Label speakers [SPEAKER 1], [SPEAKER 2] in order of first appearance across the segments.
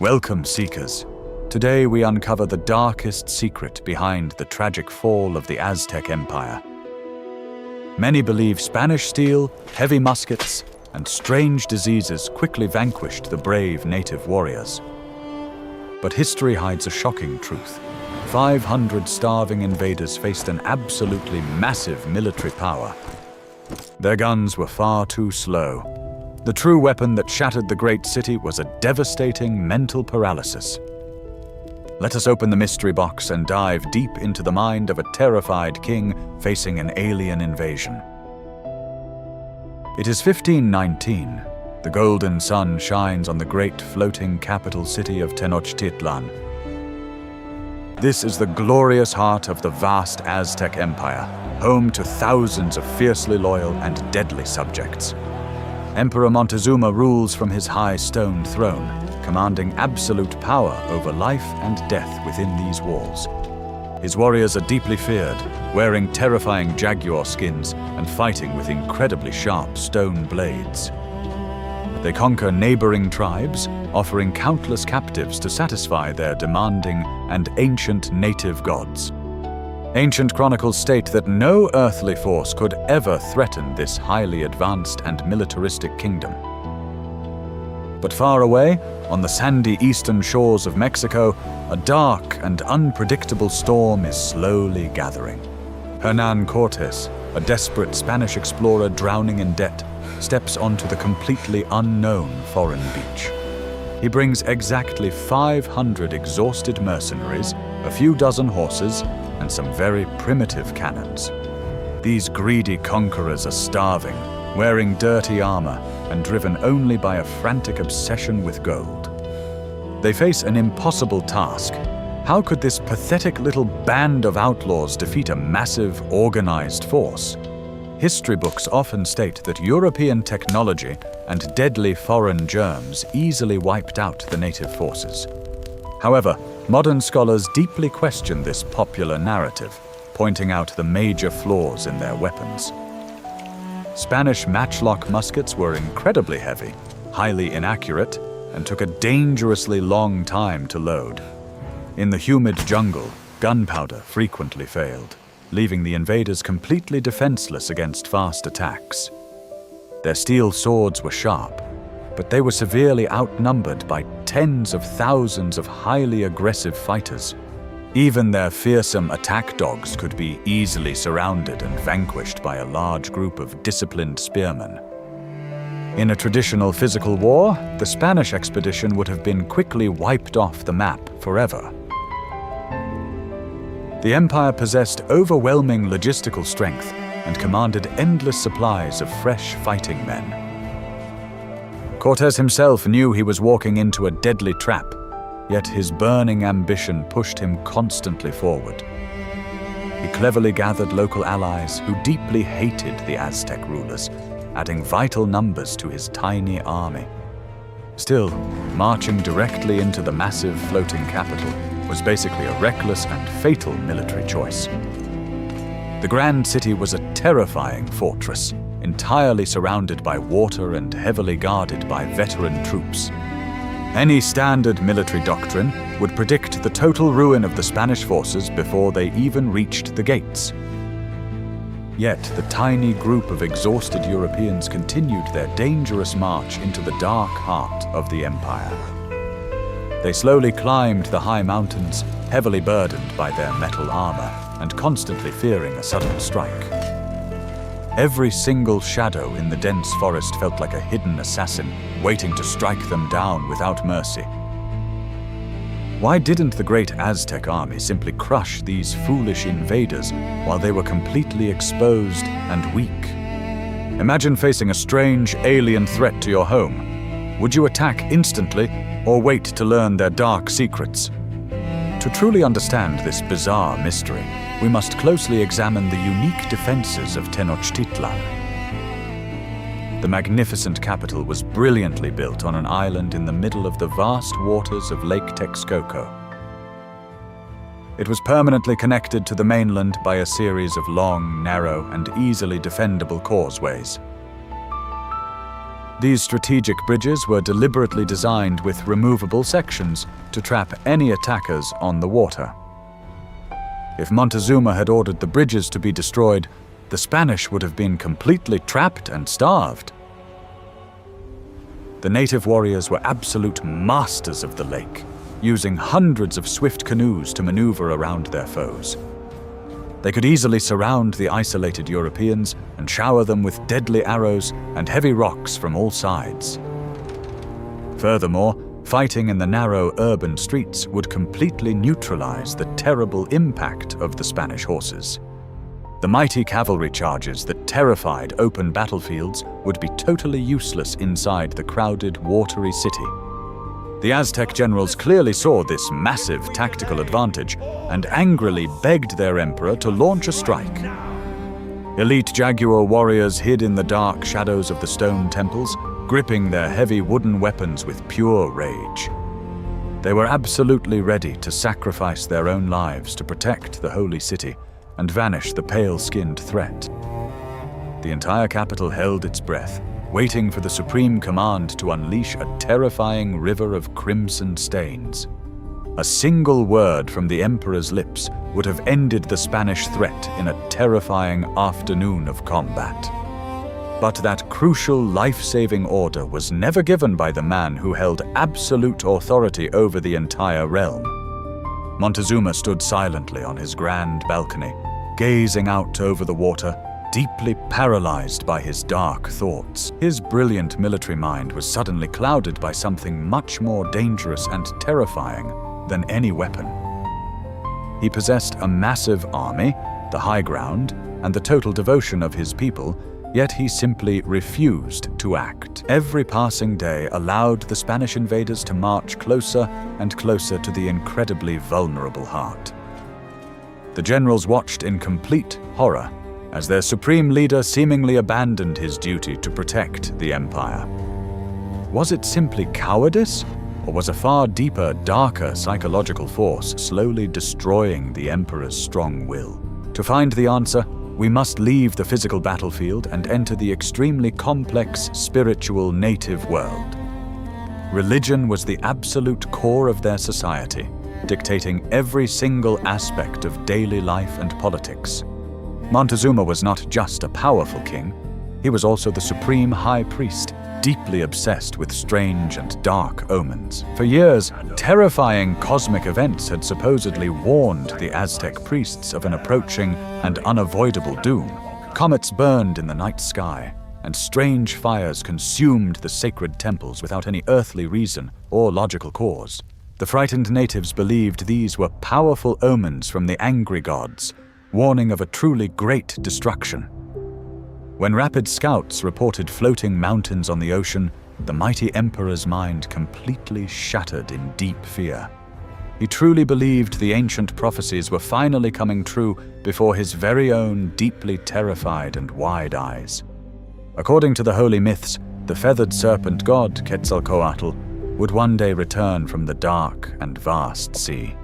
[SPEAKER 1] Welcome, Seekers. Today we uncover the darkest secret behind the tragic fall of the Aztec Empire. Many believe Spanish steel, heavy muskets, and strange diseases quickly vanquished the brave native warriors. But history hides a shocking truth. 500 starving invaders faced an absolutely massive military power. Their guns were far too slow. The true weapon that shattered the great city was a devastating mental paralysis. Let us open the mystery box and dive deep into the mind of a terrified king facing an alien invasion. It is 1519. The golden sun shines on the great floating capital city of Tenochtitlan. This is the glorious heart of the vast Aztec Empire, home to thousands of fiercely loyal and deadly subjects. Emperor Montezuma rules from his high stone throne, commanding absolute power over life and death within these walls. His warriors are deeply feared, wearing terrifying jaguar skins and fighting with incredibly sharp stone blades. They conquer neighboring tribes, offering countless captives to satisfy their demanding and ancient native gods. Ancient chronicles state that no earthly force could ever threaten this highly advanced and militaristic kingdom. But far away, on the sandy eastern shores of Mexico, a dark and unpredictable storm is slowly gathering. Hernán Cortés, a desperate Spanish explorer drowning in debt, steps onto the completely unknown foreign beach. He brings exactly 500 exhausted mercenaries, a few dozen horses, and some very primitive cannons. These greedy conquerors are starving, wearing dirty armor, and driven only by a frantic obsession with gold. They face an impossible task. How could this pathetic little band of outlaws defeat a massive, organized force? History books often state that European technology and deadly foreign germs easily wiped out the native forces. However, modern scholars deeply question this popular narrative, pointing out the major flaws in their weapons. Spanish matchlock muskets were incredibly heavy, highly inaccurate, and took a dangerously long time to load. In the humid jungle, gunpowder frequently failed, leaving the invaders completely defenseless against fast attacks. Their steel swords were sharp, but they were severely outnumbered by tens of thousands of highly aggressive fighters. Even their fearsome attack dogs could be easily surrounded and vanquished by a large group of disciplined spearmen. In a traditional physical war, the Spanish expedition would have been quickly wiped off the map forever. The empire possessed overwhelming logistical strength and commanded endless supplies of fresh fighting men. Cortes himself knew he was walking into a deadly trap, yet his burning ambition pushed him constantly forward. He cleverly gathered local allies who deeply hated the Aztec rulers, adding vital numbers to his tiny army. Still, marching directly into the massive floating capital was basically a reckless and fatal military choice. The Grand City was a terrifying fortress, entirely surrounded by water and heavily guarded by veteran troops. Any standard military doctrine would predict the total ruin of the Spanish forces before they even reached the gates. Yet the tiny group of exhausted Europeans continued their dangerous march into the dark heart of the empire. They slowly climbed the high mountains, heavily burdened by their metal armor and constantly fearing a sudden strike. Every single shadow in the dense forest felt like a hidden assassin waiting to strike them down without mercy. Why didn't the great Aztec army simply crush these foolish invaders while they were completely exposed and weak? Imagine facing a strange alien threat to your home. Would you attack instantly or wait to learn their dark secrets? To truly understand this bizarre mystery, we must closely examine the unique defenses of Tenochtitlan. The magnificent capital was brilliantly built on an island in the middle of the vast waters of Lake Texcoco. It was permanently connected to the mainland by a series of long, narrow, and easily defendable causeways. These strategic bridges were deliberately designed with removable sections to trap any attackers on the water. If Montezuma had ordered the bridges to be destroyed, the Spanish would have been completely trapped and starved. The native warriors were absolute masters of the lake, using hundreds of swift canoes to maneuver around their foes. They could easily surround the isolated Europeans and shower them with deadly arrows and heavy rocks from all sides. Furthermore, fighting in the narrow urban streets would completely neutralize the terrible impact of the Spanish horses. The mighty cavalry charges that terrified open battlefields would be totally useless inside the crowded, watery city. The Aztec generals clearly saw this massive tactical advantage and angrily begged their emperor to launch a strike. Elite jaguar warriors hid in the dark shadows of the stone temples, gripping their heavy wooden weapons with pure rage. They were absolutely ready to sacrifice their own lives to protect the holy city and vanish the pale-skinned threat. The entire capital held its breath, waiting for the supreme command to unleash a terrifying river of crimson stains. A single word from the emperor's lips would have ended the Spanish threat in a terrifying afternoon of combat. But that crucial life-saving order was never given by the man who held absolute authority over the entire realm. Montezuma stood silently on his grand balcony, gazing out over the water, deeply paralyzed by his dark thoughts. His brilliant military mind was suddenly clouded by something much more dangerous and terrifying than any weapon. He possessed a massive army, the high ground, and the total devotion of his people, yet he simply refused to act. Every passing day allowed the Spanish invaders to march closer and closer to the incredibly vulnerable heart. The generals watched in complete horror as their supreme leader seemingly abandoned his duty to protect the empire. Was it simply cowardice, or was a far deeper, darker psychological force slowly destroying the emperor's strong will? To find the answer, we must leave the physical battlefield and enter the extremely complex spiritual native world. Religion was the absolute core of their society, dictating every single aspect of daily life and politics. Montezuma was not just a powerful king, he was also the supreme high priest, deeply obsessed with strange and dark omens. For years, terrifying cosmic events had supposedly warned the Aztec priests of an approaching and unavoidable doom. Comets burned in the night sky, and strange fires consumed the sacred temples without any earthly reason or logical cause. The frightened natives believed these were powerful omens from the angry gods, warning of a truly great destruction. When rapid scouts reported floating mountains on the ocean, the mighty emperor's mind completely shattered in deep fear. He truly believed the ancient prophecies were finally coming true before his very own deeply terrified and wide eyes. According to the holy myths, the feathered serpent god Quetzalcoatl would one day return from the dark and vast sea.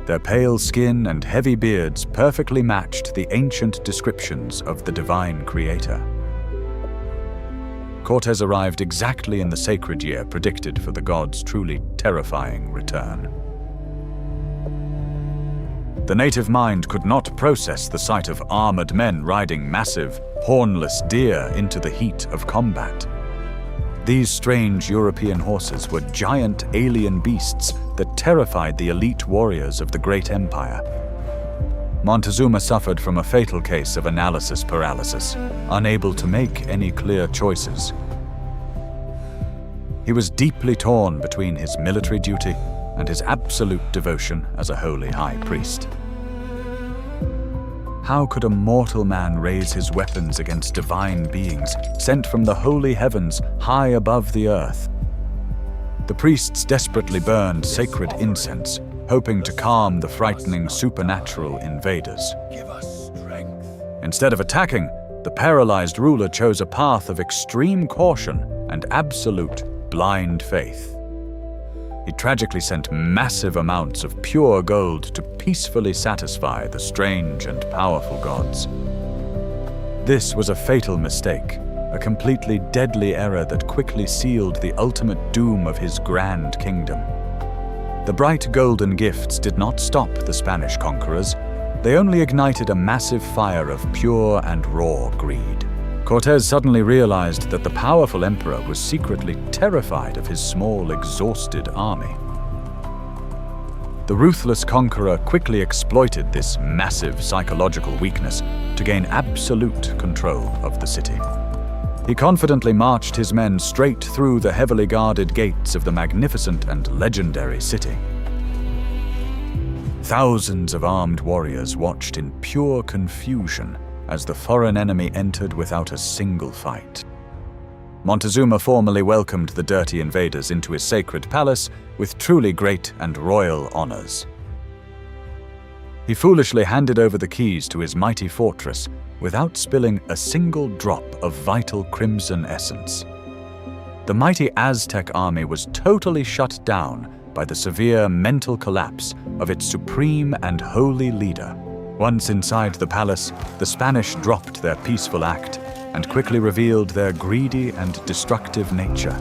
[SPEAKER 1] Their pale skin and heavy beards perfectly matched the ancient descriptions of the divine creator. Cortes arrived exactly in the sacred year predicted for the god's truly terrifying return. The native mind could not process the sight of armored men riding massive, hornless deer into the heat of combat. These strange European horses were giant alien beasts that terrified the elite warriors of the great empire. Montezuma suffered from a fatal case of analysis paralysis, unable to make any clear choices. He was deeply torn between his military duty and his absolute devotion as a holy high priest. How could a mortal man raise his weapons against divine beings sent from the holy heavens high above the earth? The priests desperately burned sacred incense, hoping to calm the frightening supernatural invaders.
[SPEAKER 2] Give us strength.
[SPEAKER 1] Instead of attacking, the paralyzed ruler chose a path of extreme caution and absolute blind faith. He tragically sent massive amounts of pure gold to peacefully satisfy the strange and powerful gods. This was a fatal mistake, a completely deadly error that quickly sealed the ultimate doom of his grand kingdom. The bright golden gifts did not stop the Spanish conquerors. They only ignited a massive fire of pure and raw greed. Cortés suddenly realized that the powerful emperor was secretly terrified of his small, exhausted army. The ruthless conqueror quickly exploited this massive psychological weakness to gain absolute control of the city. He confidently marched his men straight through the heavily guarded gates of the magnificent and legendary city. Thousands of armed warriors watched in pure confusion as the foreign enemy entered without a single fight. Montezuma formally welcomed the dirty invaders into his sacred palace with truly great and royal honors. He foolishly handed over the keys to his mighty fortress without spilling a single drop of vital crimson essence. The mighty Aztec army was totally shut down by the severe mental collapse of its supreme and holy leader. Once inside the palace, the Spanish dropped their peaceful act and quickly revealed their greedy and destructive nature.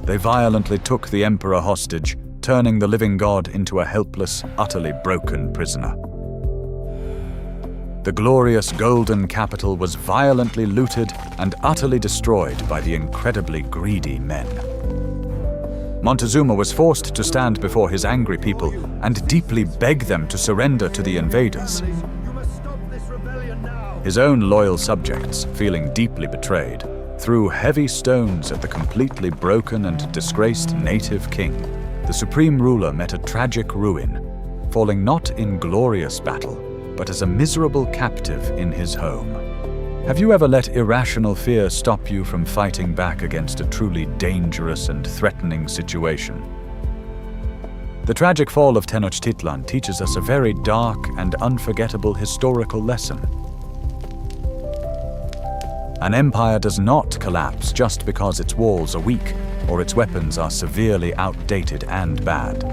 [SPEAKER 1] They violently took the emperor hostage, turning the living god into a helpless, utterly broken prisoner. The glorious golden capital was violently looted and utterly destroyed by the incredibly greedy men. Montezuma was forced to stand before his angry people and deeply beg them to surrender to the invaders. His own loyal subjects, feeling deeply betrayed, threw heavy stones at the completely broken and disgraced native king. The supreme ruler met a tragic ruin, falling not in glorious battle, but as a miserable captive in his home. Have you ever let irrational fear stop you from fighting back against a truly dangerous and threatening situation? The tragic fall of Tenochtitlan teaches us a very dark and unforgettable historical lesson. An empire does not collapse just because its walls are weak or its weapons are severely outdated and bad.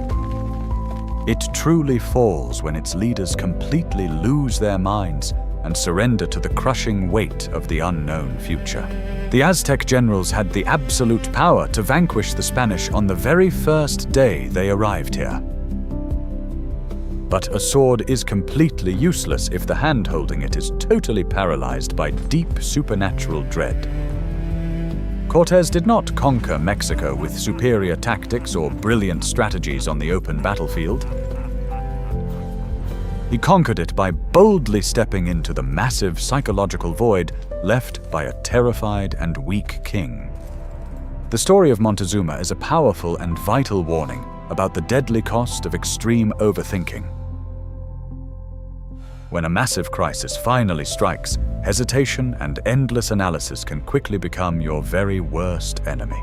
[SPEAKER 1] It truly falls when its leaders completely lose their minds and surrender to the crushing weight of the unknown future. The Aztec generals had the absolute power to vanquish the Spanish on the very first day they arrived here. But a sword is completely useless if the hand holding it is totally paralyzed by deep supernatural dread. Cortés did not conquer Mexico with superior tactics or brilliant strategies on the open battlefield. He conquered it by boldly stepping into the massive psychological void left by a terrified and weak king. The story of Montezuma is a powerful and vital warning about the deadly cost of extreme overthinking. When a massive crisis finally strikes, hesitation and endless analysis can quickly become your very worst enemy.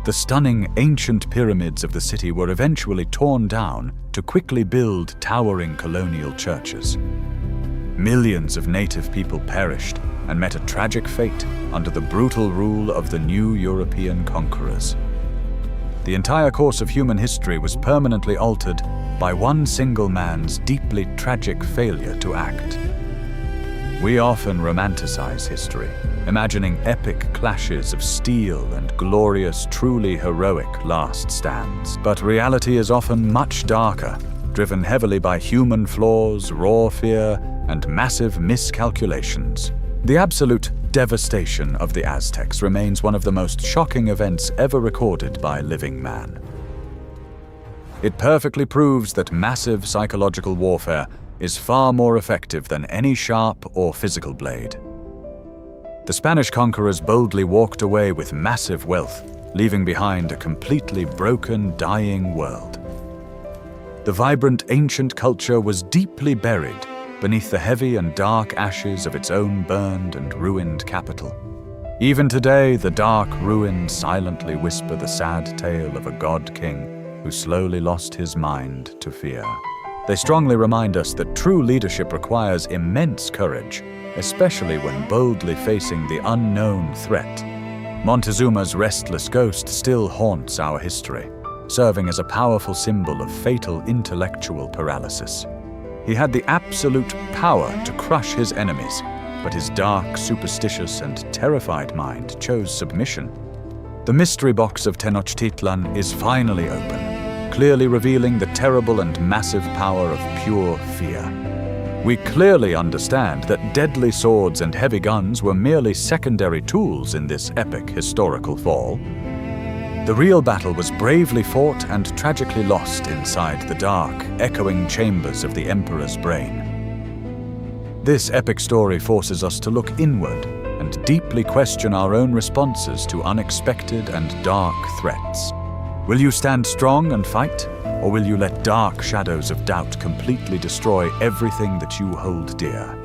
[SPEAKER 1] The stunning ancient pyramids of the city were eventually torn down to quickly build towering colonial churches. Millions of native people perished and met a tragic fate under the brutal rule of the new European conquerors. The entire course of human history was permanently altered by one single man's deeply tragic failure to act. We often romanticize history, imagining epic clashes of steel and glorious, truly heroic last stands. But reality is often much darker, driven heavily by human flaws, raw fear, and massive miscalculations. The absolute devastation of the Aztecs remains one of the most shocking events ever recorded by living man. It perfectly proves that massive psychological warfare is far more effective than any sharp or physical blade. The Spanish conquerors boldly walked away with massive wealth, leaving behind a completely broken, dying world. The vibrant ancient culture was deeply buried beneath the heavy and dark ashes of its own burned and ruined capital. Even today, the dark ruins silently whisper the sad tale of a god king who slowly lost his mind to fear. They strongly remind us that true leadership requires immense courage, especially when boldly facing the unknown threat. Montezuma's restless ghost still haunts our history, serving as a powerful symbol of fatal intellectual paralysis. He had the absolute power to crush his enemies, but his dark, superstitious, and terrified mind chose submission. The mystery box of Tenochtitlan is finally open, clearly revealing the terrible and massive power of pure fear. We clearly understand that deadly swords and heavy guns were merely secondary tools in this epic historical fall. The real battle was bravely fought and tragically lost inside the dark, echoing chambers of the Emperor's brain. This epic story forces us to look inward and deeply question our own responses to unexpected and dark threats. Will you stand strong and fight, or will you let dark shadows of doubt completely destroy everything that you hold dear?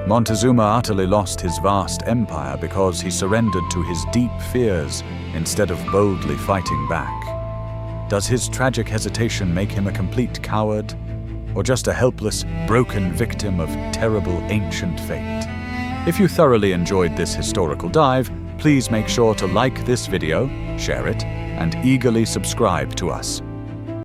[SPEAKER 1] Montezuma utterly lost his vast empire because he surrendered to his deep fears instead of boldly fighting back. Does his tragic hesitation make him a complete coward, or just a helpless, broken victim of terrible ancient fate? If you thoroughly enjoyed this historical dive, please make sure to like this video, share it, and eagerly subscribe to us.